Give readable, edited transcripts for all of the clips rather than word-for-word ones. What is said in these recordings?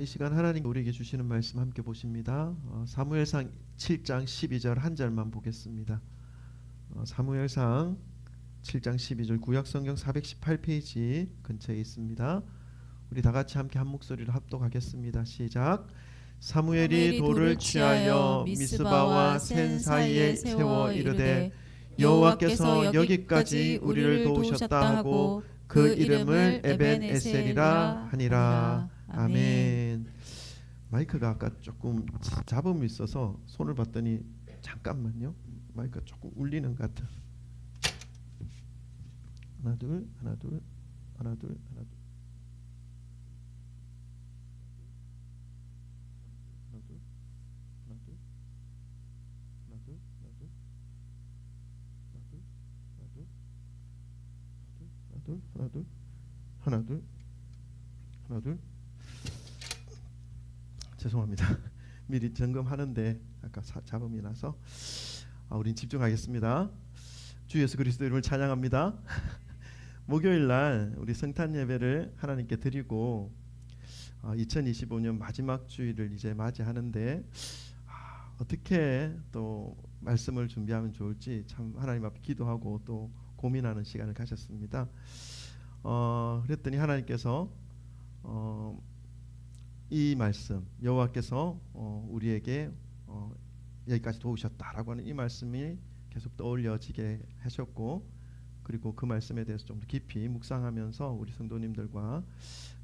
이 시간 하나님 우리에게 주시는 말씀 함께 보십니다. 사무엘상 7장 12절 한 절만 보겠습니다. 사무엘상 7장 12절 구약성경 418페이지 근처에 있습니다. 우리 다 같이 함께 한 목소리로 합독하겠습니다. 시작. 사무엘이 돌을 취하여 미스바와 센 사이에 세워 이르되 여호와께서 여기까지 우리를 도우셨다 하고 그 이름을 에벤에셀이라 하니라. 아멘. 마이크가 아까 조금 잡음이 있어서 손을 봤더니 잠깐만요. 마이크가 조금 울리는 것 같아. 하나 둘 하나 둘 하나 둘 하나 둘 하나 둘 하나 둘 하나 둘 하나 둘 하나 둘 하나 둘 죄송합니다. 미리 점검하는데 아까 잡음이 나서 우린 집중하겠습니다. 주 예수 그리스도 이름을 찬양합니다. 목요일 날 우리 성탄 예배를 하나님께 드리고 2025년 마지막 주일을 이제 맞이하는데 어떻게 또 말씀을 준비하면 좋을지 참 하나님 앞에 기도하고 또 고민하는 시간을 가졌습니다. 그랬더니 하나님께서 이 말씀 여호와께서 우리에게 여기까지 도우셨다라고 하는 이 말씀이 계속 떠올려지게 하셨고, 그리고 그 말씀에 대해서 좀 더 깊이 묵상하면서 우리 성도님들과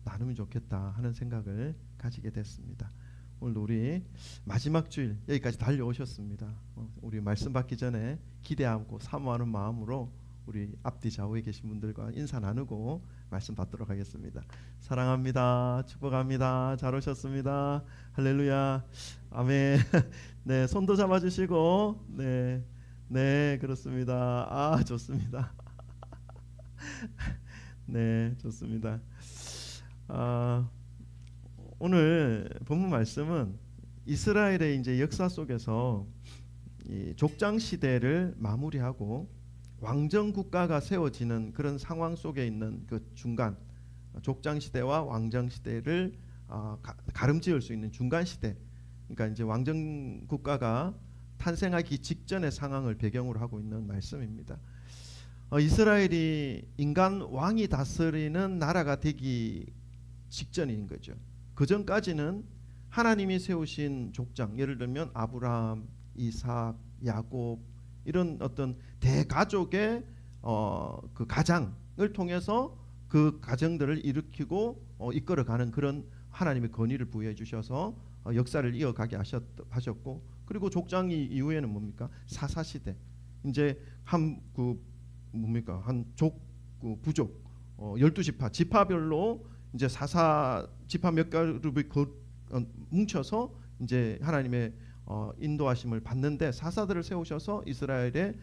나누면 좋겠다 하는 생각을 가지게 됐습니다. 오늘도 우리 마지막 주일 여기까지 달려오셨습니다. 우리 말씀 받기 전에 기대하고 사모하는 마음으로 우리 앞뒤 좌우에 계신 분들과 인사 나누고 말씀 받도록 하겠습니다. 사랑합니다. 축복합니다. 잘 오셨습니다. 할렐루야. 아멘. 네, 손도 잡아주시고, 네, 그렇습니다. 좋습니다. 네, 좋습니다. 오늘 본문 말씀은 이스라엘의 이제 역사 속에서 이 족장 시대를 마무리하고 왕정 국가가 세워지는 그런 상황 속에 있는 그 중간, 족장 시대와 왕정 시대를 가름지을 수 있는 중간 시대, 그러니까 이제 왕정 국가가 탄생하기 직전의 상황을 배경으로 하고 있는 말씀입니다. 이스라엘이 인간 왕이 다스리는 나라가 되기 직전인 거죠. 그 전까지는 하나님이 세우신 족장, 예를 들면 아브라함, 이삭, 야곱 이런 어떤 대가족의 그 가장을 통해서 그 가정들을 일으키고 이끌어가는 그런 하나님의 권위를 부여해 주셔서 역사를 이어가게 하셨고, 그리고 족장 이후에는 뭡니까? 사사 시대. 이제 한 부족 12지파 지파별로 이제 사사 지파 몇 그룹이 뭉쳐서 이제 하나님의 인도하심을 받는데, 사사들을 세우셔서 이스라엘의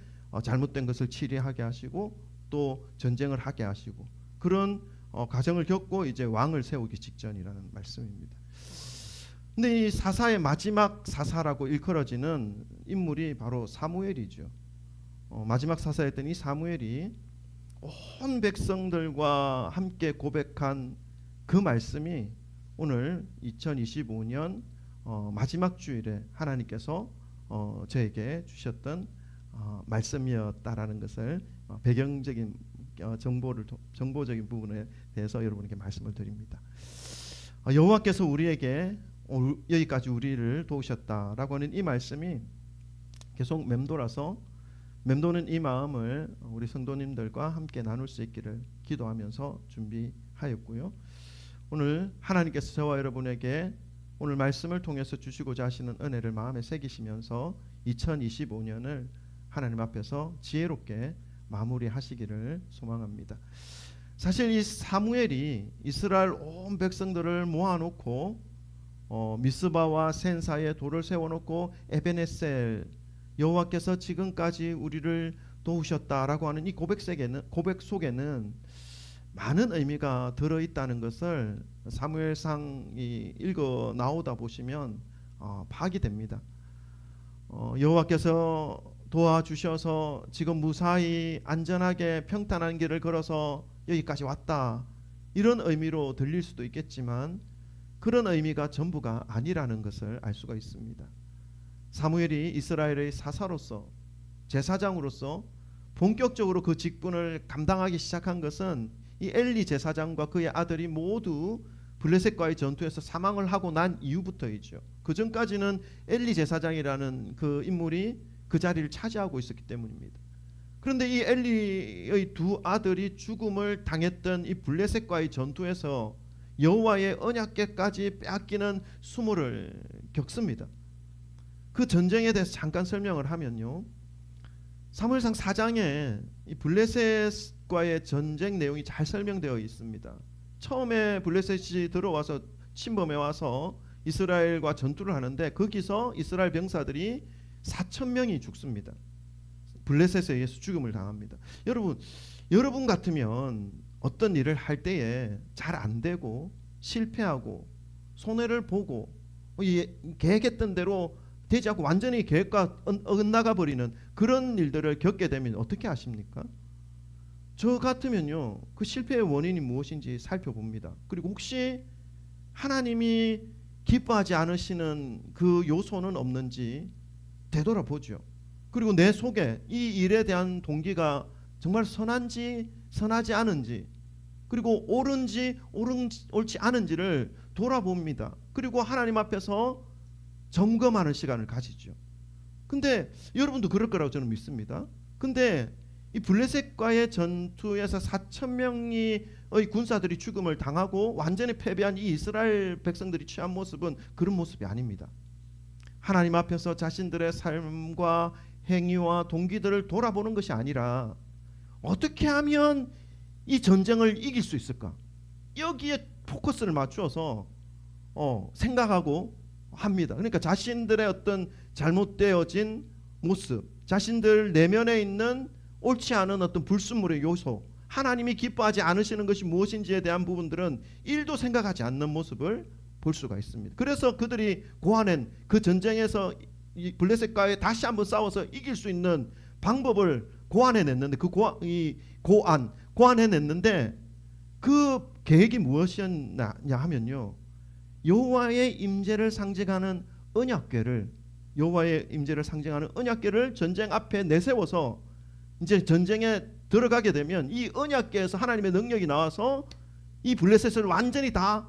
잘못된 것을 치리하게 하시고 또 전쟁을 하게 하시고 그런 과정을 겪고 이제 왕을 세우기 직전이라는 말씀입니다. 근데 이 사사의 마지막 사사라고 일컬어지는 인물이 바로 사무엘이죠. 마지막 사사였던 이 사무엘이 온 백성들과 함께 고백한 그 말씀이 오늘 2025년 마지막 주일에 하나님께서 저에게 주셨던 말씀이었다라는 것을 배경적인 정보적인 부분에 대해서 여러분에게 말씀을 드립니다. 여호와께서 우리에게 여기까지 우리를 도우셨다라고 하는 이 말씀이 계속 맴도는 이 마음을 우리 성도님들과 함께 나눌 수 있기를 기도하면서 준비하였고요. 오늘 하나님께서 저와 여러분에게 오늘 말씀을 통해서 주시고자 하시는 은혜를 마음에 새기시면서 2025년을 하나님 앞에서 지혜롭게 마무리하시기를 소망합니다. 사실 이 사무엘이 이스라엘 온 백성들을 모아놓고 미스바와 센 사이에 돌을 세워놓고 에벤에셀 여호와께서 지금까지 우리를 도우셨다라고 하는 이 고백 속에는 많은 의미가 들어있다는 것을 사무엘상이 읽어 나오다 보시면 파악이 됩니다. 여호와께서 도와주셔서 지금 무사히 안전하게 평탄한 길을 걸어서 여기까지 왔다, 이런 의미로 들릴 수도 있겠지만 그런 의미가 전부가 아니라는 것을 알 수가 있습니다. 사무엘이 이스라엘의 사사로서, 제사장으로서 본격적으로 그 직분을 감당하기 시작한 것은 이 엘리 제사장과 그의 아들이 모두 블레셋과의 전투에서 사망을 하고 난 이후부터이죠. 그 전까지는 엘리 제사장이라는 그 인물이 그 자리를 차지하고 있었기 때문입니다. 그런데 이 엘리의 두 아들이 죽음을 당했던 이 블레셋과의 전투에서 여호와의 언약궤까지 빼앗기는 수모를 겪습니다. 그 전쟁에 대해서 잠깐 설명을 하면요, 사무엘상 4장에 이 블레셋과의 전쟁 내용이 잘 설명되어 있습니다. 처음에 블레셋이 들어와서 침범해 와서 이스라엘과 전투를 하는데 거기서 이스라엘 병사들이 4,000명이 죽습니다. 블레셋에 의해서 죽음을 당합니다. 여러분 같으면 어떤 일을 할 때에 잘 안 되고 실패하고 손해를 보고 계획했던 대로 되지 않고 완전히 계획과 엇나가 버리는 그런 일들을 겪게 되면 어떻게 하십니까? 저 같으면요, 그 실패의 원인이 무엇인지 살펴봅니다. 그리고 혹시 하나님이 기뻐하지 않으시는 그 요소는 없는지 되돌아보죠. 그리고 내 속에 이 일에 대한 동기가 정말 선한지 선하지 않은지, 그리고 옳지 않은지를 돌아봅니다. 그리고 하나님 앞에서 점검하는 시간을 가지죠. 근데 여러분도 그럴 거라고 저는 믿습니다. 근데 이 블레셋과의 전투에서 4,000명의 군사들이 죽음을 당하고 완전히 패배한 이 이스라엘 백성들이 취한 모습은 그런 모습이 아닙니다. 하나님 앞에서 자신들의 삶과 행위와 동기들을 돌아보는 것이 아니라 어떻게 하면 이 전쟁을 이길 수 있을까? 여기에 포커스를 맞추어서 생각하고 합니다. 그러니까 자신들의 어떤 잘못되어진 모습, 자신들 내면에 있는 옳지 않은 어떤 불순물의 요소, 하나님이 기뻐하지 않으시는 것이 무엇인지에 대한 부분들은 1도 생각하지 않는 모습을 볼 수가 있습니다. 그래서 그들이 고안한 그 전쟁에서 이 블레셋과에 다시 한번 싸워서 이길 수 있는 방법을 고안해냈는데, 그 고안해냈는데 그 계획이 무엇이었냐 하면요, 여호와의 임재를 상징하는 언약궤를 전쟁 앞에 내세워서 이제 전쟁에 들어가게 되면 이 언약궤에서 하나님의 능력이 나와서 이 블레셋을 완전히 다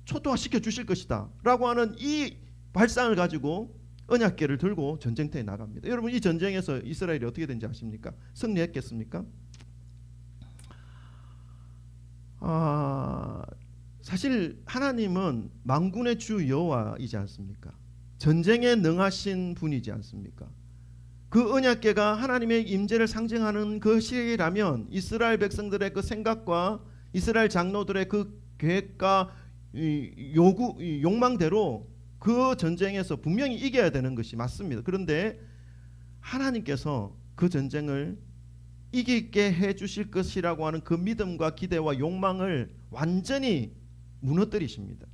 초토화시켜 주실 것이다 라고 하는 이 발상을 가지고 언약궤를 들고 전쟁터에 나갑니다. 여러분, 이 전쟁에서 이스라엘이 어떻게 된지 아십니까? 승리했겠습니까? 사실 하나님은 만군의 주 여호와이지 않습니까? 전쟁에 능하신 분이지 않습니까? 그 언약궤가 하나님의 임재를 상징하는 것이라면 이스라엘 백성들의 그 생각과 이스라엘 장로들의 그 계획과 욕망대로 그 전쟁에서 분명히 이겨야 되는 것이 맞습니다. 그런데 하나님께서 그 전쟁을 이기게 해주실 것이라고 하는 그 믿음과 기대와 욕망을 완전히 무너뜨리십니다.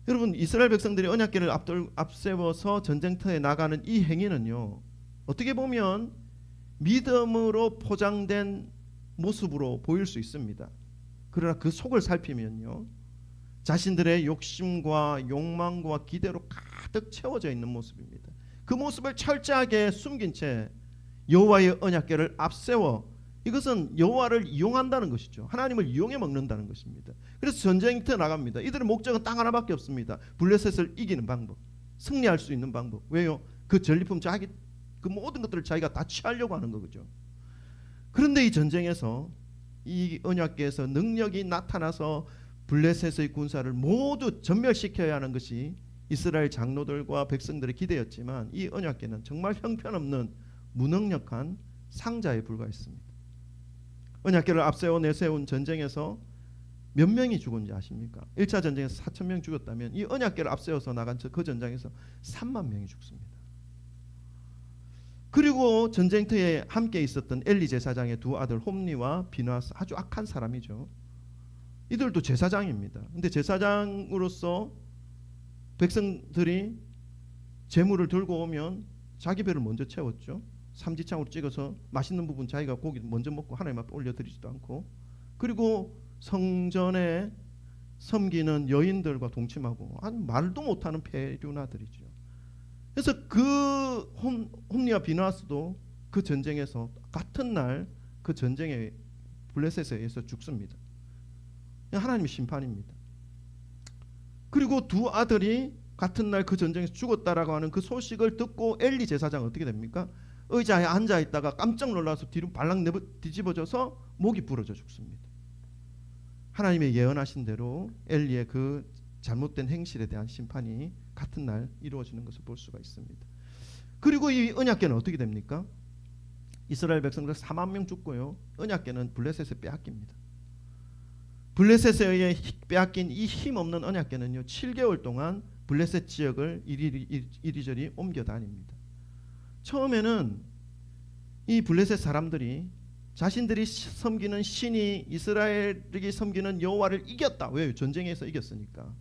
여러분, 이스라엘 백성들이 언약궤를 앞세워서 전쟁터에 나가는 이 행위는요, 어떻게 보면 믿음으로 포장된 모습으로 보일 수 있습니다. 그러나 그 속을 살피면요, 자신들의 욕심과 욕망과 기대로 가득 채워져 있는 모습입니다. 그 모습을 철저하게 숨긴 채 여호와의 언약궤를 앞세워, 이것은 여호와를 이용한다는 것이죠. 하나님을 이용해 먹는다는 것입니다. 그래서 전쟁터에 나갑니다. 이들의 목적은 딱 하나밖에 없습니다. 블레셋을 이기는 방법, 승리할 수 있는 방법. 왜요? 그 전리품, 그 모든 것들을 자기가 다 취하려고 하는 거죠. 그런데 이 전쟁에서 이 언약궤에서 능력이 나타나서 블레셋의 군사를 모두 전멸시켜야 하는 것이 이스라엘 장로들과 백성들의 기대였지만, 이 언약궤는 정말 형편없는 무능력한 상자에 불과했습니다. 언약궤를 앞세워 내세운 전쟁에서 몇 명이 죽은지 아십니까? 1차 전쟁에서 4,000명 죽었다면 이 언약궤를 앞세워서 나간 그 전쟁에서 3만 명이 죽습니다. 그리고 전쟁터에 함께 있었던 엘리 제사장의 두 아들 홈리와 비나스, 아주 악한 사람이죠. 이들도 제사장입니다. 근데 제사장으로서 백성들이 재물을 들고 오면 자기 배를 먼저 채웠죠. 삼지창으로 찍어서 맛있는 부분 자기가 고기 먼저 먹고 하나님 앞에 올려드리지도 않고, 그리고 성전에 섬기는 여인들과 동침하고 아니 말도 못하는 페류나들이죠. 그래서 그 홈리와 비나스도 그 전쟁에서 같은 날 그 전쟁에 블레셋에 의해서 죽습니다. 하나님의 심판입니다. 그리고 두 아들이 같은 날 그 전쟁에서 죽었다라고 하는 그 소식을 듣고 엘리 제사장은 어떻게 됩니까? 의자에 앉아 있다가 깜짝 놀라서 뒤로 발랑 뒤집어져서 목이 부러져 죽습니다. 하나님의 예언하신 대로 엘리의 그 잘못된 행실에 대한 심판이 같은 날 이루어지는 것을 볼 수가 있습니다. 그리고 이 언약궤는 어떻게 됩니까? 이스라엘 백성들 4만 명 죽고요. 언약궤는 블레셋에 빼앗깁니다. 블레셋에 의해 빼앗긴 이 힘없는 언약궤는요 7개월 동안 블레셋 지역을 이리저리 옮겨 다닙니다. 처음에는 이 블레셋 사람들이 자신들이 섬기는 신이 이스라엘이 섬기는 여호와를 이겼다. 왜요? 전쟁에서 이겼으니까.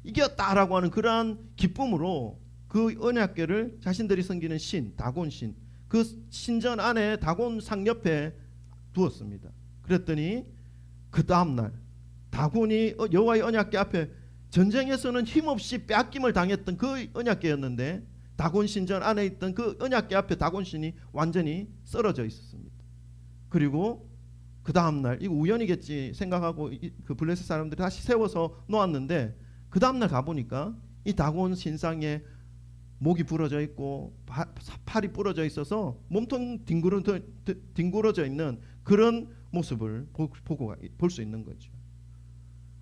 이겼다라고 하는 그러한 기쁨으로 그 언약궤를 자신들이 섬기는 신, 다곤 신, 그 신전 안에 다곤 상 옆에 두었습니다. 그랬더니 그 다음 날 다곤이 여호와의 언약궤 앞에 전쟁에서는 힘없이 빼앗김을 당했던 그 언약궤였는데 다곤 신전 안에 있던 그 언약궤 앞에 다곤 신이 완전히 쓰러져 있었습니다. 그리고 그 다음 날 이거 우연이겠지 생각하고 그 블레셋 사람들이 다시 세워서 놓았는데 그 다음 날 가보니까 이 다곤 신상에 목이 부러져 있고 팔이 부러져 있어서 몸통 뒹굴어져 있는 그런 모습을 볼 수 있는 거죠.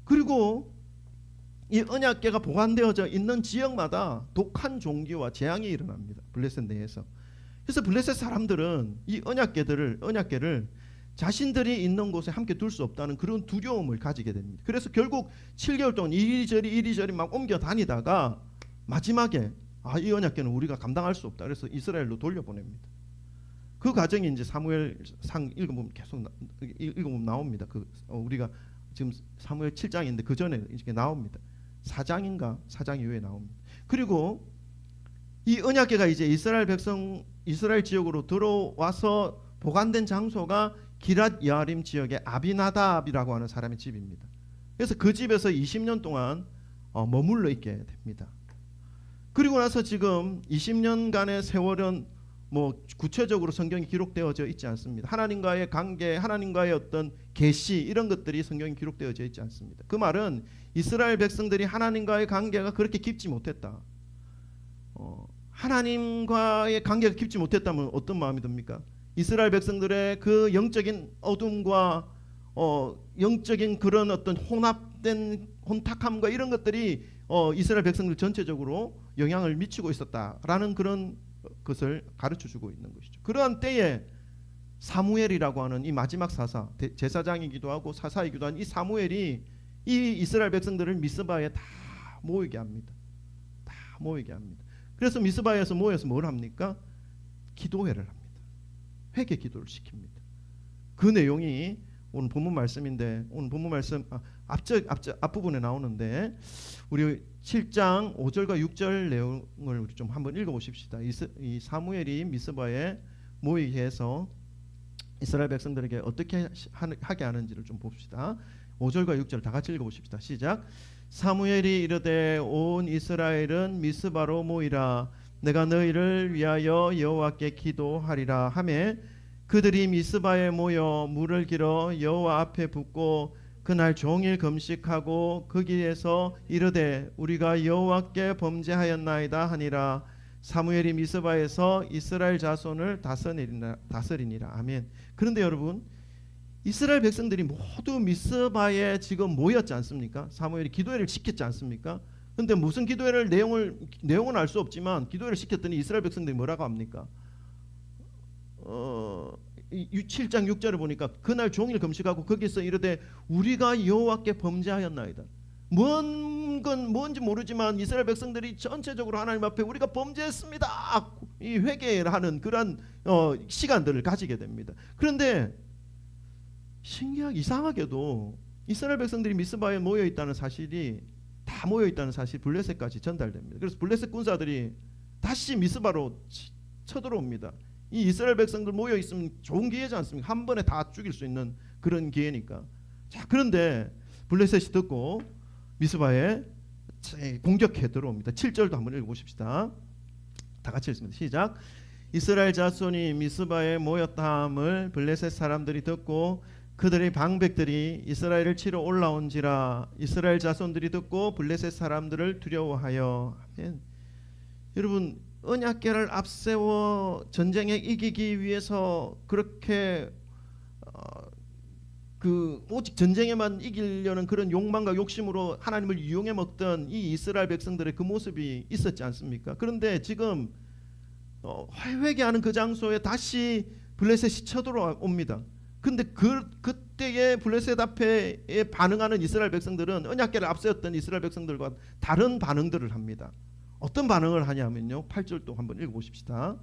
그리고 이 언약궤가 보관되어져 있는 지역마다 독한 종기와 재앙이 일어납니다. 블레셋 내에서. 그래서 블레셋 사람들은 이 언약궤를 자신들이 있는 곳에 함께 둘 수 없다는 그런 두려움을 가지게 됩니다. 그래서 결국 7개월 동안 이리저리 막 옮겨 다니다가 마지막에 이 언약궤는 우리가 감당할 수 없다. 그래서 이스라엘로 돌려보냅니다. 그 과정이 이제 사무엘상 읽어보면 계속 읽어보면 나옵니다. 우리가 지금 사무엘 7장인데 그 전에 이렇게 나옵니다. 4장인가 4장 이후에 나옵니다. 그리고 이 언약궤가 이제 이스라엘 지역으로 들어와서 보관된 장소가 기랏 여아림 지역의 아비나답이라고 하는 사람의 집입니다. 그래서 그 집에서 20년 동안 머물러 있게 됩니다. 그리고 나서 지금 20년간의 세월은 뭐 구체적으로 성경이 기록되어져 있지 않습니다. 하나님과의 관계, 하나님과의 어떤 계시 이런 것들이 성경에 기록되어져 있지 않습니다. 그 말은 이스라엘 백성들이 하나님과의 관계가 그렇게 깊지 못했다. 하나님과의 관계가 깊지 못했다면 어떤 마음이 듭니까? 이스라엘 백성들의 그 영적인 어둠과 영적인 그런 어떤 혼탁함과 이런 것들이 이스라엘 백성들 전체적으로 영향을 미치고 있었다라는 그런 것을 가르쳐주고 있는 것이죠. 그러한 때에 사무엘이라고 하는 이 마지막 사사, 제사장이기도 하고 사사이기도 한 이 사무엘이 이 이스라엘 백성들을 미스바에 다 모이게 합니다. 다 모이게 합니다. 그래서 미스바에서 모여서 뭘 합니까? 기도회를 합니다. 회개 기도를 시킵니다. 그 내용이 오늘 본문 말씀인데 오늘 본문 말씀 앞부분에 나오는데 우리 7장 5절과 6절 내용을 우리 좀 한번 읽어보십시다. 이 사무엘이 미스바에 모이게 해서 이스라엘 백성들에게 어떻게 하게 하는지를 좀 봅시다. 5절과 6절 다 같이 읽어보십시다. 시작. 사무엘이 이르되 온 이스라엘은 미스바로 모이라. 내가 너희를 위하여 여호와께 기도하리라 하매 그들이 미스바에 모여 물을 길어 여호와 앞에 붓고 그날 종일 금식하고 거기에서 이르되 우리가 여호와께 범죄하였나이다 하니라. 사무엘이 미스바에서 이스라엘 자손을 다스리니라. 아멘. 그런데 여러분 이스라엘 백성들이 모두 미스바에 지금 모였지 않습니까? 사무엘이 기도회를 시켰지 않습니까? 근데 무슨 기도회를 내용은 알 수 없지만 기도회를 시켰더니 이스라엘 백성들이 뭐라고 합니까? 7장 6절을 보니까 그날 종일 금식하고 거기서 이르되 우리가 여호와께 범죄하였나이다. 뭔지 모르지만 이스라엘 백성들이 전체적으로 하나님 앞에 우리가 범죄했습니다. 이 회개를 하는 그런 시간들을 가지게 됩니다. 그런데 이상하게도 이스라엘 백성들이 미스바에 모여 있다는 사실이 다 모여 있다는 사실 블레셋까지 전달됩니다. 그래서 블레셋 군사들이 다시 미스바로 쳐들어옵니다. 이 이스라엘 백성들 모여 있으면 좋은 기회지 않습니까? 한 번에 다 죽일 수 있는 그런 기회니까. 자, 그런데 블레셋이 듣고 미스바에 공격해 들어옵니다. 7절도 한번 읽어보십시다. 다 같이 읽습니다. 시작. 이스라엘 자손이 미스바에 모였다함을 블레셋 사람들이 듣고 그들의 방백들이 이스라엘을 치러 올라온지라. 이스라엘 자손들이 듣고 블레셋 사람들을 두려워하여. 아멘. 여러분, 언약궤를 앞세워 전쟁에 이기기 위해서 그렇게 오직 전쟁에만 이기려는 그런 욕망과 욕심으로 하나님을 이용해 먹던 이 이스라엘 백성들의 그 모습이 있었지 않습니까? 그런데 지금 회개하는 그 장소에 다시 블레셋이 쳐들어옵니다. 근데 그때의 블레셋 앞에 반응하는 이스라엘 백성들은 언약궤를 앞세웠던 이스라엘 백성들과 다른 반응들을 합니다. 어떤 반응을 하냐면요, 8절도 한번 읽어보십시다.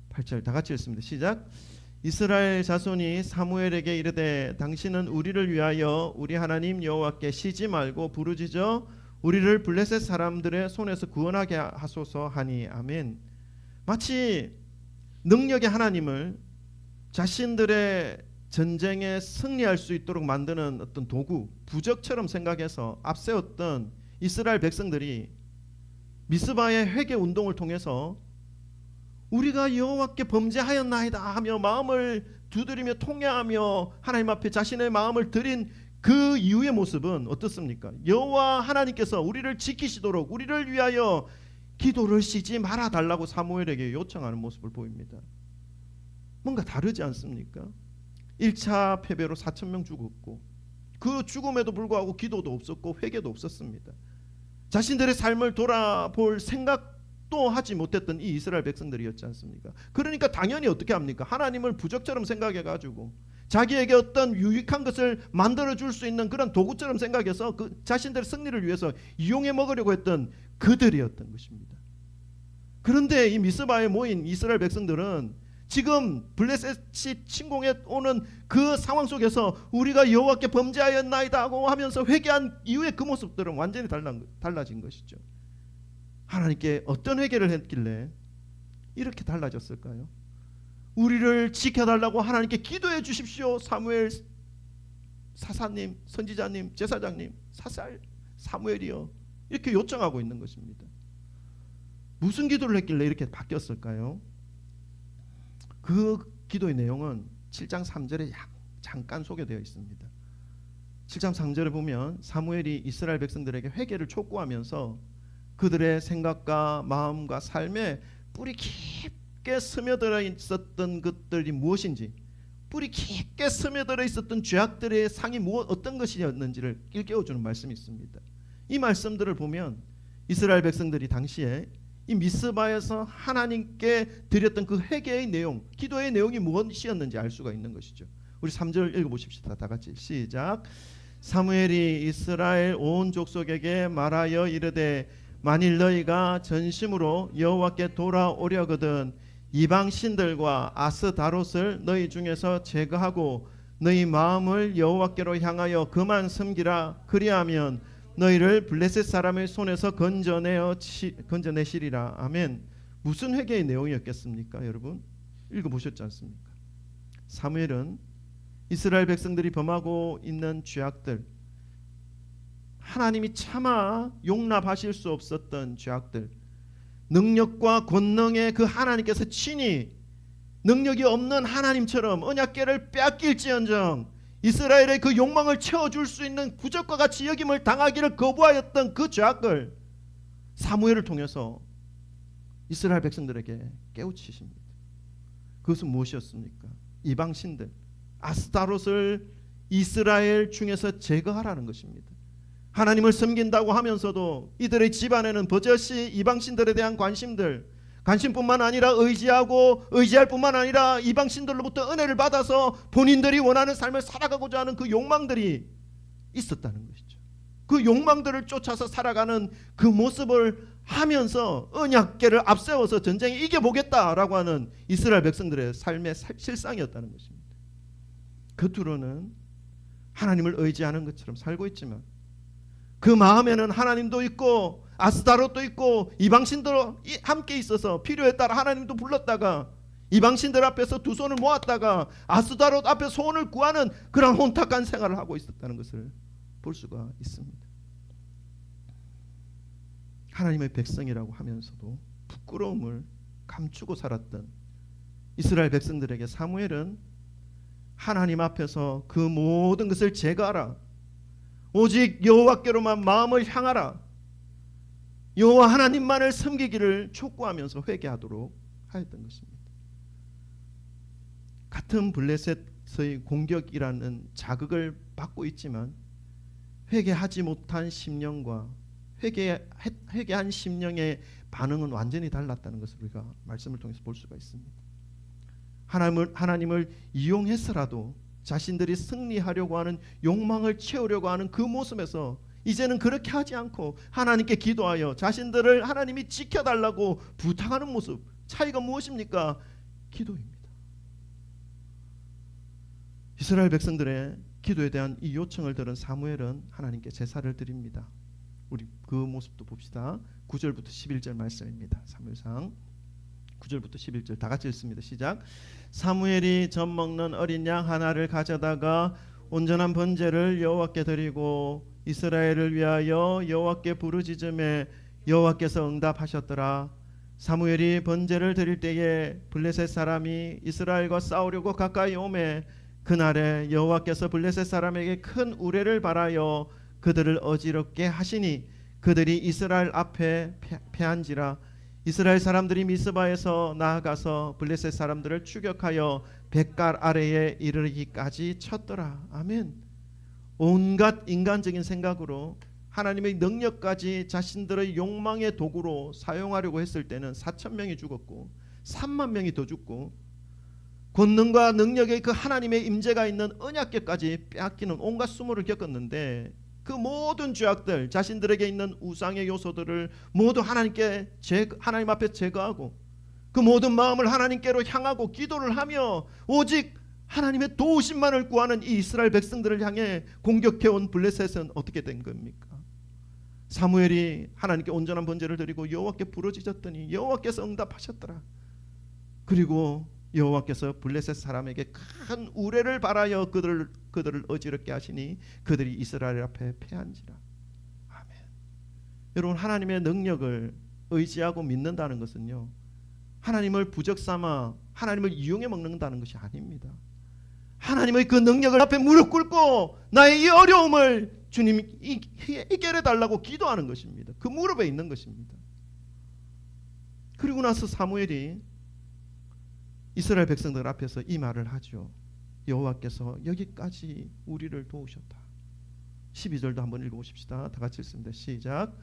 8절 다 같이 읽습니다. 시작. 이스라엘 자손이 사무엘에게 이르되 당신은 우리를 위하여 우리 하나님 여호와께 쉬지 말고 부르짖어 우리를 블레셋 사람들의 손에서 구원하게 하소서 하니. 아멘. 마치 능력의 하나님을 자신들의 전쟁에 승리할 수 있도록 만드는 어떤 도구, 부적처럼 생각해서 앞세웠던 이스라엘 백성들이 미스바의 회개 운동을 통해서 우리가 여호와께 범죄하였나이다 하며 마음을 두드리며 통회하며 하나님 앞에 자신의 마음을 드린 그 이후의 모습은 어떻습니까? 여호와 하나님께서 우리를 지키시도록 우리를 위하여 기도를 쉬지 말아 달라고 사무엘에게 요청하는 모습을 보입니다. 뭔가 다르지 않습니까? 1차 패배로 4,000명 죽었고 그 죽음에도 불구하고 기도도 없었고 회개도 없었습니다. 자신들의 삶을 돌아볼 생각도 하지 못했던 이 이스라엘 백성들이었지 않습니까? 그러니까 당연히 어떻게 합니까? 하나님을 부적처럼 생각해가지고 자기에게 어떤 유익한 것을 만들어줄 수 있는 그런 도구처럼 생각해서 그 자신들의 승리를 위해서 이용해 먹으려고 했던 그들이었던 것입니다. 그런데 이 미스바에 모인 이스라엘 백성들은 지금 블레셋이 침공해 오는 그 상황 속에서 우리가 여호와께 범죄하였나이다 하고 하면서 회개한 이후의 그 모습들은 완전히 달라진 것이죠. 하나님께 어떤 회개를 했길래 이렇게 달라졌을까요? 우리를 지켜달라고 하나님께 기도해 주십시오. 사무엘 사사님, 선지자님, 제사장님, 사무엘이요, 이렇게 요청하고 있는 것입니다. 무슨 기도를 했길래 이렇게 바뀌었을까요? 그 기도의 내용은 7장 3절에 잠깐 소개되어 있습니다. 7장 3절에 보면 사무엘이 이스라엘 백성들에게 회개를 촉구하면서 그들의 생각과 마음과 삶에 뿌리 깊게 스며들어 있었던 것들이 무엇인지, 뿌리 깊게 스며들어 있었던 죄악들의 상이 어떤 것이었는지를 일깨워주는 말씀이 있습니다. 이 말씀들을 보면 이스라엘 백성들이 당시에 이 미스바에서 하나님께 드렸던 그 회개의 내용, 기도의 내용이 무엇이었는지 알 수가 있는 것이죠. 우리 3절 읽어보십시다. 다 같이 시작. 사무엘이 이스라엘 온 족속에게 말하여 이르되 만일 너희가 전심으로 여호와께 돌아오려거든 이방 신들과 아스다롯을 너희 중에서 제거하고 너희 마음을 여호와께로 향하여 그만 섬기라. 그리하면 너희를 블레셋 사람의 손에서 건져내시리라. 아멘. 무슨 회개의 내용이었겠습니까? 여러분 읽어보셨지 않습니까? 사무엘은 이스라엘 백성들이 범하고 있는 죄악들, 하나님이 차마 용납하실 수 없었던 죄악들, 능력과 권능의 그 하나님께서 친히 능력이 없는 하나님처럼 언약궤를 빼앗길지언정 이스라엘의 그 욕망을 채워줄 수 있는 부적과 같이 여김을 당하기를 거부하였던 그 죄악을 사무엘을 통해서 이스라엘 백성들에게 깨우치십니다. 그것은 무엇이었습니까? 이방 신들 아스타롯을 이스라엘 중에서 제거하라는 것입니다. 하나님을 섬긴다고 하면서도 이들의 집안에는 버젓이 이방 신들에 대한 관심뿐만 아니라 의지할 뿐만 아니라 이방신들로부터 은혜를 받아서 본인들이 원하는 삶을 살아가고자 하는 그 욕망들이 있었다는 것이죠. 그 욕망들을 쫓아서 살아가는 그 모습을 하면서 언약궤를 앞세워서 전쟁에 이겨보겠다라고 하는 이스라엘 백성들의 삶의 실상이었다는 것입니다. 겉으로는 하나님을 의지하는 것처럼 살고 있지만 그 마음에는 하나님도 있고 아스타롯도 있고 이방신도 함께 있어서 필요에 따라 하나님도 불렀다가 이방신들 앞에서 두 손을 모았다가 아스타롯 앞에 소원을 구하는 그런 혼탁한 생활을 하고 있었다는 것을 볼 수가 있습니다. 하나님의 백성이라고 하면서도 부끄러움을 감추고 살았던 이스라엘 백성들에게 사무엘은 하나님 앞에서 그 모든 것을 제거하라, 오직 여호와께로만 마음을 향하라, 여호와 하나님만을 섬기기를 촉구하면서 회개하도록 하였던 것입니다. 같은 블레셋의 공격이라는 자극을 받고 있지만 회개하지 못한 심령과 회개한 심령의 반응은 완전히 달랐다는 것을 우리가 말씀을 통해서 볼 수가 있습니다. 하나님을 이용해서라도 자신들이 승리하려고 하는 욕망을 채우려고 하는 그 모습에서 이제는 그렇게 하지 않고 하나님께 기도하여 자신들을 하나님이 지켜달라고 부탁하는 모습, 차이가 무엇입니까? 기도입니다. 이스라엘 백성들의 기도에 대한 이 요청을 들은 사무엘은 하나님께 제사를 드립니다. 우리 그 모습도 봅시다. 9절부터 11절 말씀입니다. 사무엘상 9절부터 11절 다 같이 읽습니다. 시작. 사무엘이 젖 먹는 어린 양 하나를 가져다가 온전한 번제를 여호와께 드리고 이스라엘을 위하여 여호와께 부르짖음에 여호와께서 응답하셨더라. 사무엘이 번제를 드릴 때에 블레셋 사람이 이스라엘과 싸우려고 가까이 오매 그날에 여호와께서 블레셋 사람에게 큰 우레를 발하여 그들을 어지럽게 하시니 그들이 이스라엘 앞에 패한지라. 이스라엘 사람들이 미스바에서 나아가서 블레셋 사람들을 추격하여 뱃갈 아래에 이르기까지 쳤더라. 아멘. 온갖 인간적인 생각으로 하나님의 능력까지 자신들의 욕망의 도구로 사용하려고 했을 때는 4,000명이 죽었고 3만 명이 더 죽고 권능과 능력의 그 하나님의 임재가 있는 언약궤까지 빼앗기는 온갖 수모를 겪었는데 그 모든 죄악들, 자신들에게 있는 우상의 요소들을 모두 하나님 앞에 제거하고 그 모든 마음을 하나님께로 향하고 기도를 하며 오직 하나님의 도우심만을 구하는 이 이스라엘 백성들을 향해 공격해온 블레셋은 어떻게 된 겁니까? 사무엘이 하나님께 온전한 번제를 드리고 여호와께 부르짖었더니 여호와께서 응답하셨더라. 그리고 여호와께서 블레셋 사람에게 큰 우레를 발하여 그들을 어지럽게 하시니 그들이 이스라엘 앞에 패한지라. 아멘. 여러분, 하나님의 능력을 의지하고 믿는다는 것은요, 하나님을 부적 삼아 하나님을 이용해 먹는다는 것이 아닙니다. 하나님의 그 능력을 앞에 무릎 꿇고 나의 이 어려움을 주님이 해결해 달라고 기도하는 것입니다. 그 무릎에 있는 것입니다. 그리고 나서 사무엘이 이스라엘 백성들 앞에서 이 말을 하죠. 여호와께서 여기까지 우리를 도우셨다. 12절도 한번 읽어보십시다. 다 같이 읽습니다. 시작.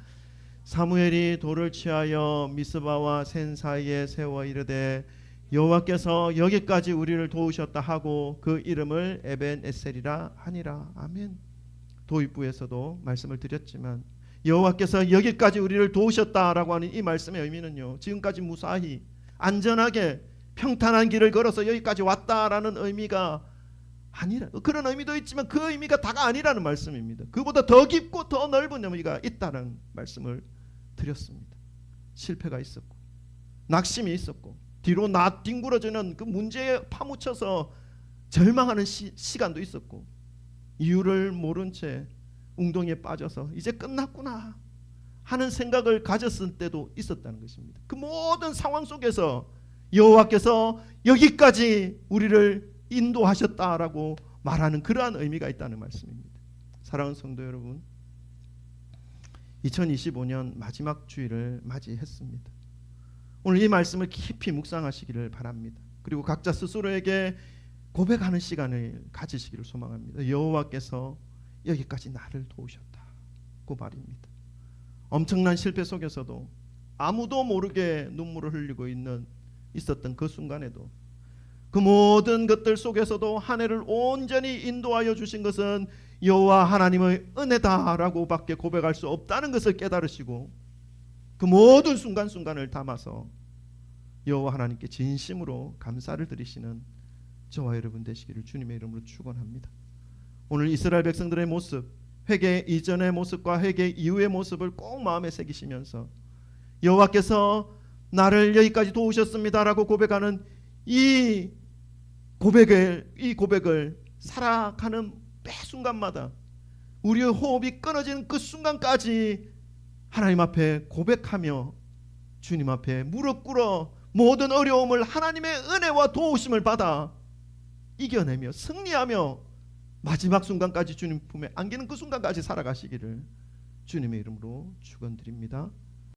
사무엘이 돌을 취하여 미스바와 센 사이에 세워 이르되 여호와께서 여기까지 우리를 도우셨다 하고 그 이름을 에벤에셀이라 하니라. 아멘. 도입부에서도 말씀을 드렸지만 여호와께서 여기까지 우리를 도우셨다라고 하는 이 말씀의 의미는요, 지금까지 무사히 안전하게 평탄한 길을 걸어서 여기까지 왔다라는 의미가 아니라, 그런 의미도 있지만 그 의미가 다가 아니라는 말씀입니다. 그보다 더 깊고 더 넓은 의미가 있다는 말씀을 드렸습니다. 실패가 있었고 낙심이 있었고 뒤로 뒹굴어지는 그 문제에 파묻혀서 절망하는 시간도 있었고 이유를 모른 채 웅덩이에 빠져서 이제 끝났구나 하는 생각을 가졌을 때도 있었다는 것입니다. 그 모든 상황 속에서 여호와께서 여기까지 우리를 인도하셨다라고 말하는 그러한 의미가 있다는 말씀입니다. 사랑하는 성도 여러분, 2025년 마지막 주일을 맞이했습니다. 오늘 이 말씀을 깊이 묵상하시기를 바랍니다. 그리고 각자 스스로에게 고백하는 시간을 가지시기를 소망합니다. 여호와께서 여기까지 나를 도우셨다고 말입니다. 엄청난 실패 속에서도 아무도 모르게 눈물을 흘리고 있었던 그 순간에도 그 모든 것들 속에서도 한 해를 온전히 인도하여 주신 것은 여호와 하나님의 은혜다라고 밖에 고백할 수 없다는 것을 깨달으시고 그 모든 순간순간을 담아서 여호와 하나님께 진심으로 감사를 드리시는 저와 여러분 되시기를 주님의 이름으로 축원합니다. 오늘 이스라엘 백성들의 모습, 회개 이전의 모습과 회개 이후의 모습을 꼭 마음에 새기시면서 여호와께서 나를 여기까지 도우셨습니다라고 고백하는 이 고백을 살아가는 매 순간마다 우리의 호흡이 끊어지는 그 순간까지 하나님 앞에 고백하며 주님 앞에 무릎 꿇어 모든 어려움을 하나님의 은혜와 도우심을 받아 이겨내며 승리하며 마지막 순간까지 주님 품에 안기는 그 순간까지 살아가시기를 주님의 이름으로 축원드립니다.